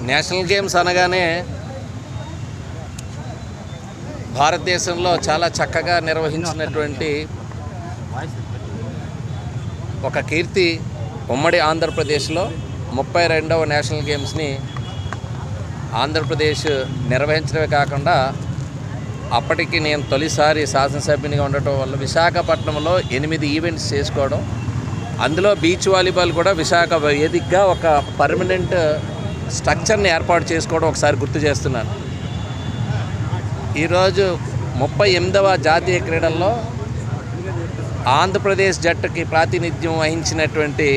National games అనగానే భారతదేశంలో చాలా చక్కగా నిర్వహించినటువంటి ఒక కీర్తి ఉమ్మడి ఆంధ్రప్రదేశ్లో 32వ నేషనల్ గేమ్స్ని ఆంధ్రప్రదేశ్ నిర్వహించడమే కాకుండా అప్పటికి నేను తొలిసారి శాసనసభ్యునిగా ఉండటం వల్ల విశాఖపట్నంలో 8 ఈవెంట్స్ చేసుకోవడం, అందులో బీచ్ వాలీబాల్ కూడా విశాఖ వేదికగా ఒక పర్మనెంట్ స్ట్రక్చర్ని ఏర్పాటు చేసుకోవడం ఒకసారి గుర్తు చేస్తున్నాను. ఈరోజు 38వ జాతీయ క్రీడల్లో ఆంధ్రప్రదేశ్ జట్టుకి ప్రాతినిధ్యం వహించినటువంటి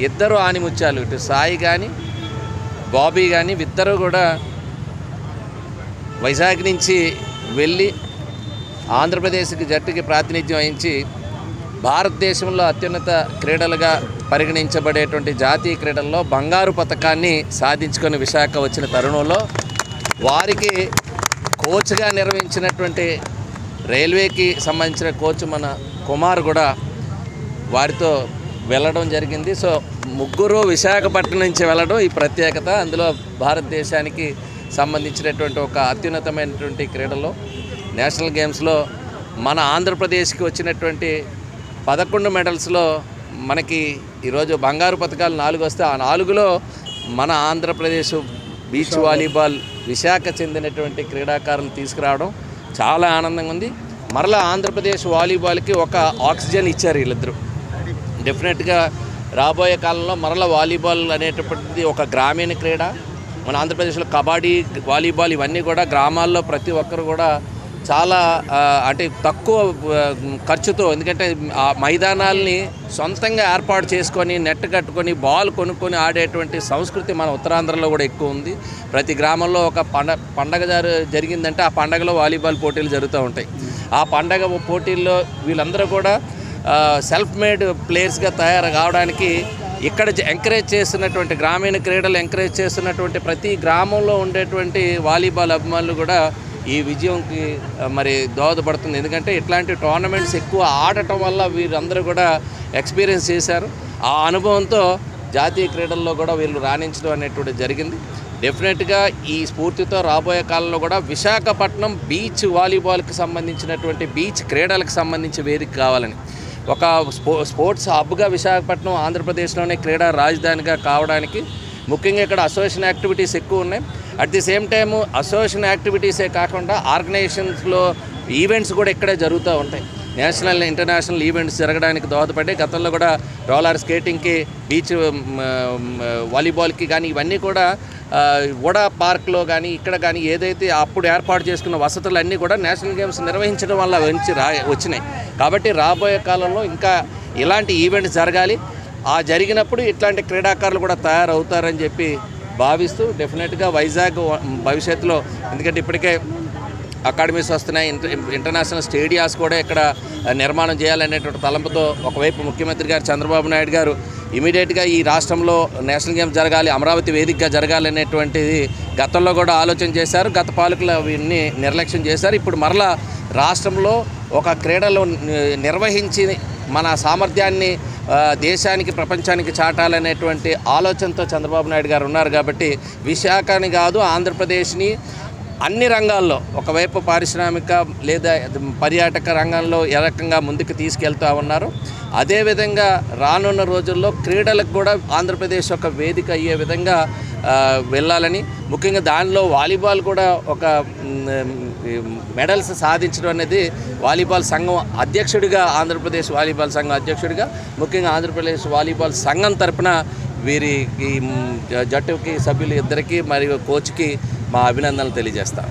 ఇద్దరు ఆనిముత్యాలు, ఇటు సాయి కానీ బాబీ కానీ ఇద్దరు కూడా వైజాగ్ నుంచి వెళ్ళి ఆంధ్రప్రదేశ్కి జట్టుకి ప్రాతినిధ్యం వహించి భారతదేశంలో అత్యున్నత క్రీడలుగా పరిగణించబడేటువంటి జాతీయ క్రీడల్లో బంగారు పతకాన్ని సాధించుకొని విశాఖ వచ్చిన తరుణంలో వారికి కోచ్గా నిర్వహించినటువంటి రైల్వేకి సంబంధించిన కోచ్ మన కుమార్ కూడా వారితో వెళ్ళడం జరిగింది. సో ముగ్గురు విశాఖపట్నం నుంచి వెళ్ళడం ఈ ప్రత్యేకత. అందులో భారతదేశానికి సంబంధించినటువంటి ఒక అత్యున్నతమైనటువంటి క్రీడలో నేషనల్ గేమ్స్లో మన ఆంధ్రప్రదేశ్కి వచ్చినటువంటి 11 మెడల్స్లో మనకి ఈరోజు బంగారు పతకాలు 4 వస్తే ఆ 4లో మన ఆంధ్రప్రదేశ్ బీచ్ వాలీబాల్ విశాఖ చెందినటువంటి క్రీడాకారులు తీసుకురావడం చాలా ఆనందంగా ఉంది. మరలా ఆంధ్రప్రదేశ్ వాలీబాల్కి ఒక ఆక్సిజన్ ఇచ్చారు వీళ్ళిద్దరూ. డెఫినెట్గా రాబోయే కాలంలో మరలా వాలీబాల్ అనేటటువంటిది ఒక గ్రామీణ క్రీడ. మన ఆంధ్రప్రదేశ్లో కబడ్డీ, వాలీబాల్ ఇవన్నీ కూడా గ్రామాల్లో ప్రతి ఒక్కరు కూడా చాలా అంటే తక్కువ ఖర్చుతో, ఎందుకంటే ఆ మైదానాల్ని సొంతంగా ఏర్పాటు చేసుకొని నెట్ కట్టుకొని బాల్ కొనుక్కొని ఆడేటువంటి సంస్కృతి మన ఉత్తరాంధ్రలో కూడా ఎక్కువ ఉంది. ప్రతి గ్రామంలో ఒక పండగ జరిగిందంటే ఆ పండగలో వాలీబాల్ పోటీలు జరుగుతూ ఉంటాయి. ఆ పండగ పోటీల్లో వీళ్ళందరూ కూడా సెల్ఫ్ మేడ్ ప్లేయర్స్గా తయారు కావడానికి ఇక్కడ ఎంకరేజ్ చేస్తున్నటువంటి గ్రామీణ క్రీడలు ఎంకరేజ్ చేస్తున్నటువంటి ప్రతి గ్రామంలో ఉండేటువంటి వాలీబాల్ అభిమానులు కూడా ఈ విజయంకి మరి దోహదపడుతుంది. ఎందుకంటే ఇట్లాంటి టోర్నమెంట్స్ ఎక్కువ ఆడటం వల్ల వీరందరూ కూడా ఎక్స్పీరియన్స్ చేశారు. ఆ అనుభవంతో జాతీయ క్రీడల్లో కూడా వీళ్ళు రాణించడం అనేటువంటి జరిగింది. డెఫినెట్గా ఈ స్ఫూర్తితో రాబోయే కాలంలో కూడా విశాఖపట్నం బీచ్ వాలీబాల్కి సంబంధించినటువంటి బీచ్ క్రీడలకు సంబంధించి వేదిక కావాలని, ఒక స్పోర్ట్స్ హబ్గా విశాఖపట్నం ఆంధ్రప్రదేశ్లోనే క్రీడా రాజధానిగా కావడానికి ముఖ్యంగా ఇక్కడ అసోసియేషన్ యాక్టివిటీస్ ఎక్కువ ఉన్నాయి. At the same time association యాక్టివిటీసే కాకుండా ఆర్గనైజేషన్స్లో ఈవెంట్స్ కూడా ఇక్కడే జరుగుతూ ఉంటాయి. నేషనల్ ఇంటర్నేషనల్ ఈవెంట్స్ జరగడానికి దోహదపడ్డాయి. గతంలో కూడా రోలర్ స్కేటింగ్కి, బీచ్ వాలీబాల్కి కానీ ఇవన్నీ కూడా వడా పార్క్లో కానీ ఇక్కడ కానీ ఏదైతే అప్పుడు ఏర్పాటు చేసుకున్న వసతులన్నీ కూడా నేషనల్ గేమ్స్ నిర్వహించడం వల్ల వచ్చినాయి. కాబట్టి రాబోయే కాలంలో ఇంకా ఇలాంటి ఈవెంట్స్ జరగాలి. ఆ జరిగినప్పుడు ఇట్లాంటి క్రీడాకారులు కూడా తయారవుతారని చెప్పి భావిస్తూ డెఫినెట్గా వైజాగ్ భవిష్యత్తులో, ఎందుకంటే ఇప్పటికే అకాడమీస్ వస్తున్నాయి, ఇంటర్నేషనల్ స్టేడియాస్ కూడా ఇక్కడ నిర్మాణం చేయాలనేటువంటి తలంపుతో ఒకవైపు ముఖ్యమంత్రి గారు చంద్రబాబు నాయుడు గారు ఇమీడియట్గా ఈ రాష్ట్రంలో నేషనల్ గేమ్స్ జరగాలి, అమరావతి వేదికగా జరగాలి అనేటువంటిది గతంలో కూడా ఆలోచన చేశారు. గత పాలకులు అవన్నీ నిర్లక్ష్యం చేశారు. ఇప్పుడు మరలా రాష్ట్రంలో ఒక క్రీడలు నిర్వహించి మన సామర్థ్యాన్ని దేశానికి, ప్రపంచానికి చాటాలనేటువంటి ఆలోచనతో చంద్రబాబు నాయుడు గారు ఉన్నారు. కాబట్టి విశాఖని కాదు ఆంధ్రప్రదేశ్ని అన్ని రంగాల్లో, ఒకవైపు పారిశ్రామిక లేదా పర్యాటక రంగంలో ఏ రకంగా ముందుకు తీసుకెళ్తూ ఉన్నారు, అదేవిధంగా రానున్న రోజుల్లో క్రీడలకు కూడా ఆంధ్రప్రదేశ్ ఒక వేదిక అయ్యే విధంగా వెళ్ళాలని, ముఖ్యంగా దానిలో వాలీబాల్ కూడా ఒక మెడల్స్ సాధించడం అనేది వాలీబాల్ సంఘం అధ్యక్షుడిగా, ఆంధ్రప్రదేశ్ వాలీబాల్ సంఘం అధ్యక్షుడిగా, ముఖ్యంగా ఆంధ్రప్రదేశ్ వాలీబాల్ సంఘం తరపున వీరికి జట్టుకి సభ్యులు ఇద్దరికీ మరియు కోచ్కి మా అభినందనలు తెలియజేస్తాం.